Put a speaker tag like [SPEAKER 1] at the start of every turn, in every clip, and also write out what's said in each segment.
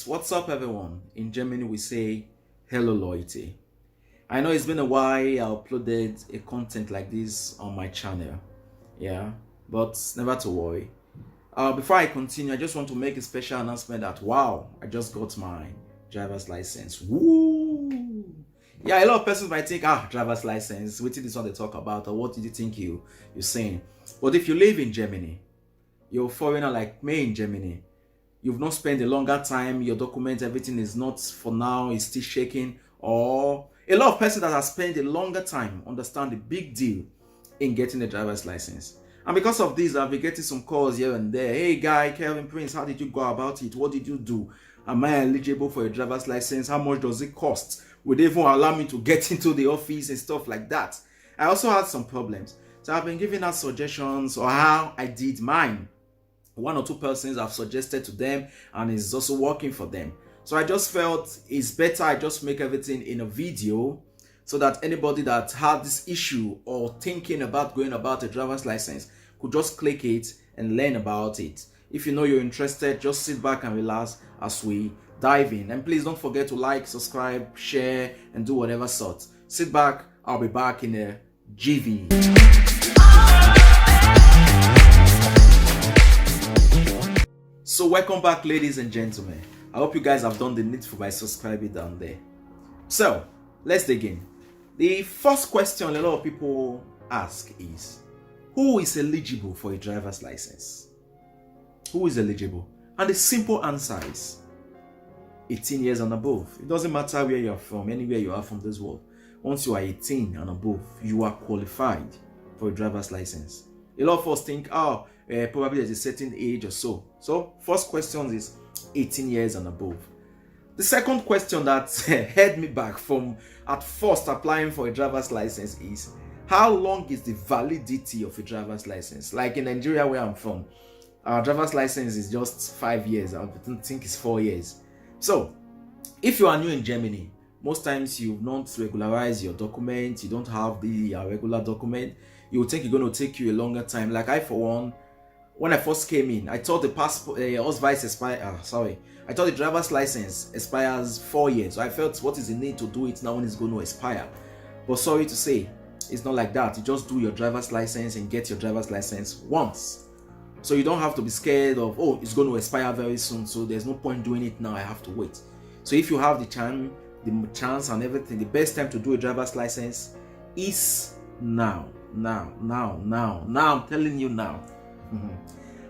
[SPEAKER 1] What's up, everyone? In Germany, we say hello, loyalty. I know it's been a while I uploaded a content like this on my channel, yeah, but never to worry. Before I continue, I just want to make a special announcement that wow, I just got my driver's license. Woo! Yeah, a lot of persons might think, driver's license, what is this one they talk about, or what did you think you're saying? But if you live in Germany, you're a foreigner like me in Germany, you've not spent a longer time, your document, everything is not for now, is still shaking, or a lot of persons that have spent a longer time understand the big deal in getting a driver's license. And because of this, I've been getting some calls here and there. Hey guy, Kelvin Prince, how did you go about it? What did you do? Am I eligible for a driver's license? How much does it cost? Would they even allow me to get into the office and stuff like that? I also had some problems. So I've been giving out suggestions on how I did mine. One or two persons I've suggested to them and it's also working for them. So I just felt it's better I just make everything in a video so that anybody that had this issue or thinking about going about a driver's license could just click it and learn about it. If you know you're interested, just sit back and relax as we dive in. And please don't forget to like, subscribe, share, and do whatever sort. Sit back, I'll be back in a GV. So welcome back, ladies and gentlemen. I hope you guys have done the needful by subscribing down there. So let's dig in. The first question a lot of people ask is, who is eligible for a driver's license? Who is eligible? And the simple answer is 18 years and above. It doesn't matter where you're from, anywhere you are from this world. Once you are 18 and above, you are qualified for a driver's license. A lot of us think, probably there's a certain age or so. So first question is 18 years and above. The second question that held me back from at first applying for a driver's license is, how long is the validity of a driver's license? Like in Nigeria where I'm from, our driver's license is just 5 years. I don't think it's 4 years. So if you are new in Germany, most times you've not regularized your document, you don't have the regular document, you will think it's going to take you a longer time. Like I, for one, when I first came in, I thought the passport, I thought the driver's license expires 4 years. So I felt, what is the need to do it now when it's going to expire? But sorry to say, it's not like that. You just do your driver's license and get your driver's license once. So you don't have to be scared of, it's going to expire very soon, so there's no point doing it now, I have to wait. So if you have the chance and everything, the best time to do a driver's license is now. Now I'm telling you now.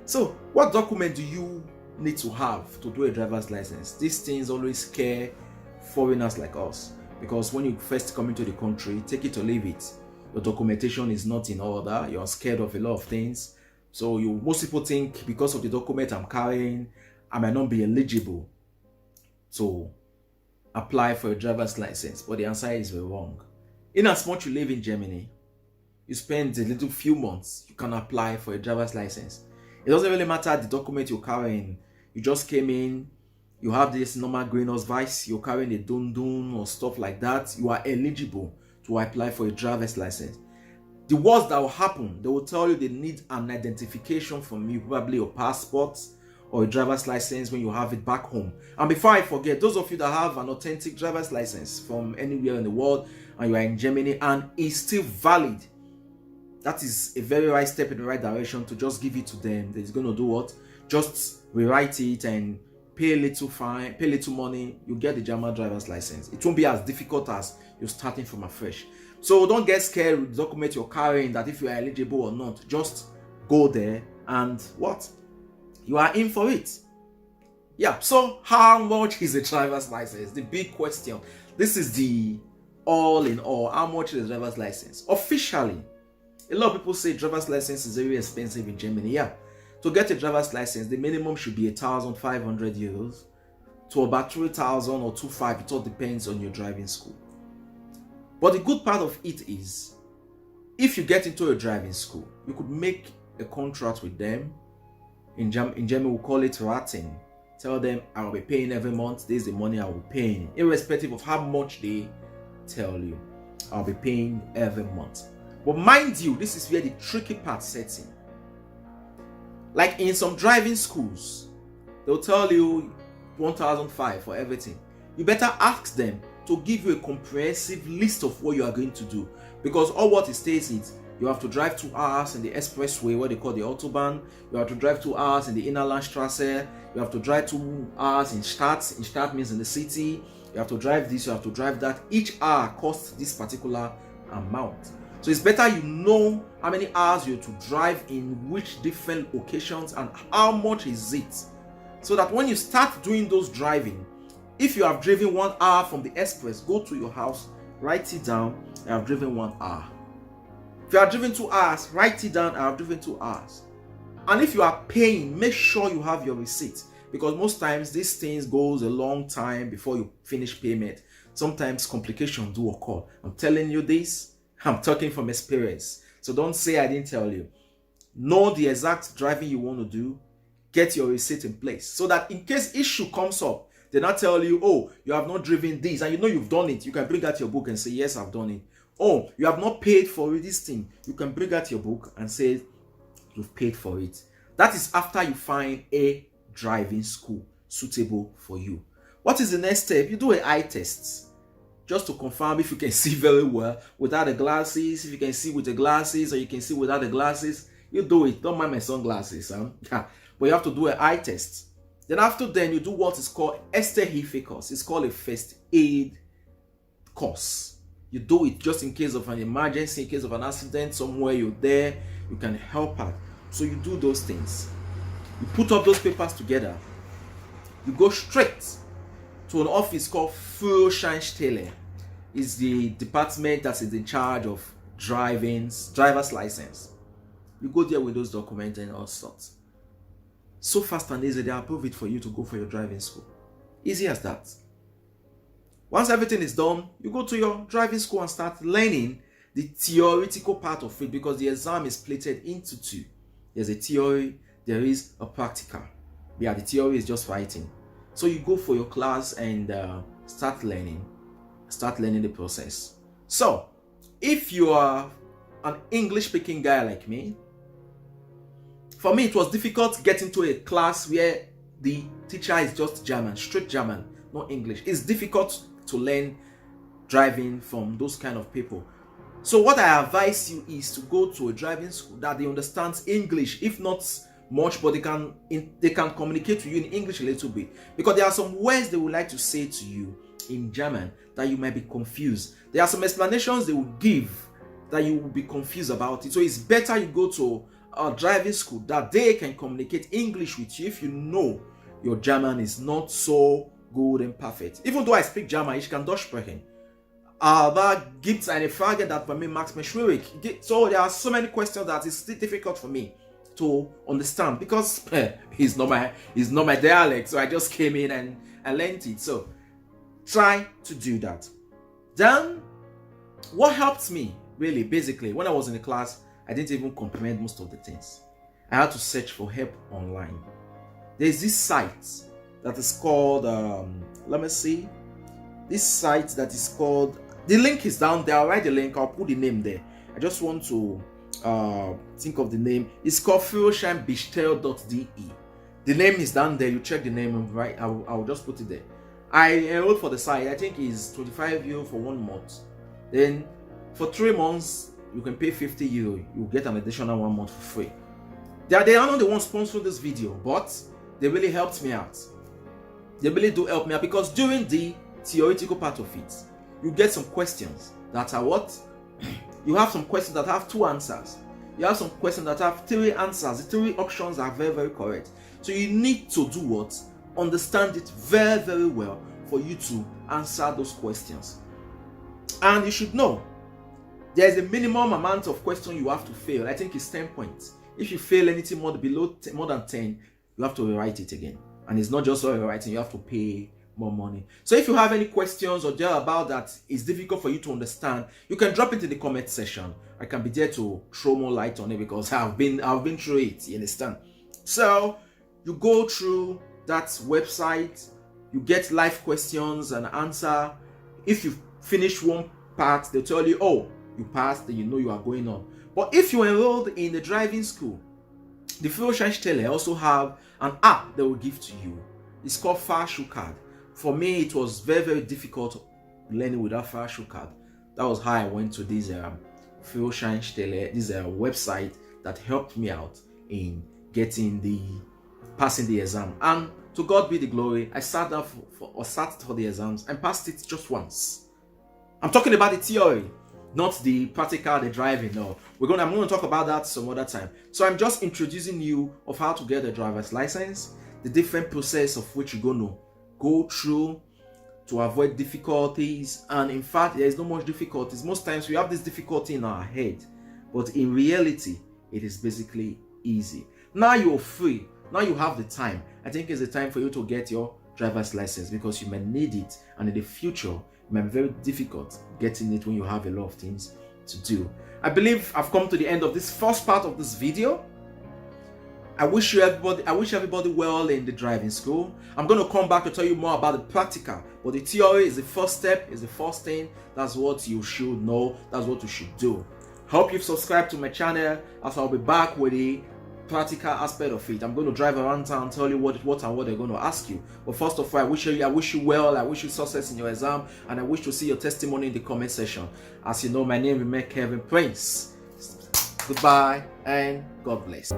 [SPEAKER 1] So what document do you need to have to do a driver's license? These things always scare foreigners like us, because when you first come into the country, take it or leave it, your documentation is not in order, you're scared of a lot of things. So most people think, because of the document I'm carrying, I might not be eligible to apply for a driver's license. But the answer is very wrong. In as much you live in Germany, you spend a little few months, you can apply for a driver's license. It doesn't really matter the document you're carrying. You just came in, you have this normal Greenhouse, you're carrying a dun or stuff like that, you are eligible to apply for a driver's license. The worst that will happen, they will tell you they need an identification from you, probably your passport or a driver's license when you have it back home. And before I forget, those of you that have an authentic driver's license from anywhere in the world and you are in Germany and it's still valid, that is a very right step in the right direction to just give it to them. They're going to do what? Just rewrite it and pay a little fine, pay a little money, you get the German driver's license. It won't be as difficult as you're starting from afresh. So don't get scared with the document you're carrying, that if you are eligible or not, just go there and what? You are in for it. Yeah, so how much is a driver's license? The big question. This is the all in all. How much is a driver's license? Officially, a lot of people say driver's license is very expensive in Germany. Yeah, to get a driver's license, the minimum should be 1,500 euros to about 3,000 or 2,500. It all depends on your driving school. But the good part of it is, if you get into a driving school, you could make a contract with them. In Germany, we call it rating. Tell them, I will be paying every month. This is the money I will be paying, irrespective of how much they tell you. I'll be paying every month. But mind you, this is where the tricky part sets in. Like in some driving schools, they'll tell you 1,500 for everything. You better ask them to give you a comprehensive list of what you are going to do, because all what it states is you have to drive 2 hours in the expressway, what they call the autobahn. You have to drive 2 hours in the Innerlandstraße. You have to drive 2 hours in Stadt. In Stadt means in the city. You have to drive this, you have to drive that. Each hour costs this particular amount. So it's better you know how many hours you have to drive in which different locations and how much is it. So that when you start doing those driving, if you have driven 1 hour from the express, go to your house, write it down, I have driven 1 hour. If you are driven 2 hours, write it down, I have driven 2 hours. And if you are paying, make sure you have your receipt, because most times these things goes a long time before you finish payment. Sometimes complications do occur. I'm telling you this, I'm talking from experience. So don't say I didn't tell you. Know the exact driving you want to do, get your receipt in place, so that in case issue comes up, they not tell you, oh, you have not driven this, and you know you've done it. You can bring out your book and say, yes, I've done it. Oh, you have not paid for this thing. You can bring out your book and say you've paid for it. That is after you find a driving school suitable for you. What is the next step? You do an eye test, just to confirm if you can see very well without the glasses. If you can see with the glasses, or you can see without the glasses, you do it. Don't mind my sunglasses, but you have to do an eye test. Then after then, you do what is called Erste Hilfe course. It's called a first aid course. You do it just in case of an emergency, in case of an accident, somewhere you're there, you can help out. So you do those things. You put up those papers together. You go straight to an office called Führerscheinstelle. It's the department that is in charge of driver's license. You go there with those documents and all sorts. So fast and easy, they approve it for you to go for your driving school. Easy as that. Once everything is done, you go to your driving school and start learning the theoretical part of it, because the exam is split into 2. There's a theory, there is a practical. Yeah, the theory is just writing. So you go for your class and start learning the process. So if you are an English speaking guy like me, for me it was difficult getting to a class where the teacher is just German, straight German, not English. It's difficult to learn driving from those kind of people. So what I advise you is to go to a driving school that they understand English, if not much, but they can communicate to you in English a little bit, because there are some words they would like to say to you in German that you might be confused. There are some explanations they will give that you will be confused about it. So it's better you go to a driving school that they can communicate English with you if you know your German is not so good and perfect. Even though I speak German, ich kann Deutsch sprechen. Aber gibt's eine Frage, that bei mir macht mich schwierig. So there are so many questions that it's still difficult for me to understand, because it's not my dialect. So I just came in and I learned it. So try to do that. Then what helped me really, basically, when I was in the class, I didn't even comprehend most of the things. I had to search for help online. There's this site that is called, let me see. This site that is called, the link is down there. I'll write the link, I'll put the name there. I just want to think of the name. It's called Führerscheinbestell.de. The name is down there. You check the name, right? I'll just put it there. I enrolled for the site. I think it's 25 euro for 1 month. Then for 3 months, you can pay 50 euro. You get an additional 1 month for free. They are not the ones sponsoring this video, but they really helped me out. They really do help me out, because during the theoretical part of it, you get some questions that are what? You have some questions that have 2 answers. You have some questions that have 3 answers. The 3 options are very, very correct. So you need to do what? Understand it very, very well for you to answer those questions. And you should know there's a minimum amount of questions you have to fail. I think it's 10 points. If you fail anything more than 10, you have to rewrite it again. And it's not just rewriting, you have to pay more money. So if you have any questions or just about that is difficult for you to understand, you can drop it in the comment section. I can be there to throw more light on it, because I've been through it, you understand? So you go through that website, you get live questions and answer. If you finish one part, they'll tell you, oh, you passed, then you know you are going on. But if you enrolled in the driving school, the Führerscheinstelle also have an app they will give to you. It's called FAHIMG card. For me, it was very, very difficult learning without FAHIMG card. That was how I went to this this website that helped me out in passing the exam. And to God be the glory, I sat for the exams and passed it just once. I'm talking about the theory, not the practical, the driving. No, I'm going to talk about that some other time. So I'm just introducing you of how to get a driver's license, the different process of which you're going to go through to avoid difficulties. And in fact, there is no much difficulties. Most times we have this difficulty in our head, but in reality, it is basically easy. Now you're free. Now you have the time. I think it's the time for you to get your driver's license, because you may need it, and in the future it may be very difficult getting it when you have a lot of things to do. I believe I've come to the end of this first part of this video. I wish everybody well in the driving school. I'm going to come back to tell you more about the practical, but the theory is the first step, is the first thing. That's what you should know. That's what you should do. Hope you've subscribed to my channel, as I'll be back with the practical aspect of it. I'm going to drive around town, tell you what they're going to ask you. But first of all, I wish you well. I wish you success in your exam, and I wish to see your testimony in the comment section. As you know, my name is Kevin Prince. Goodbye and God bless.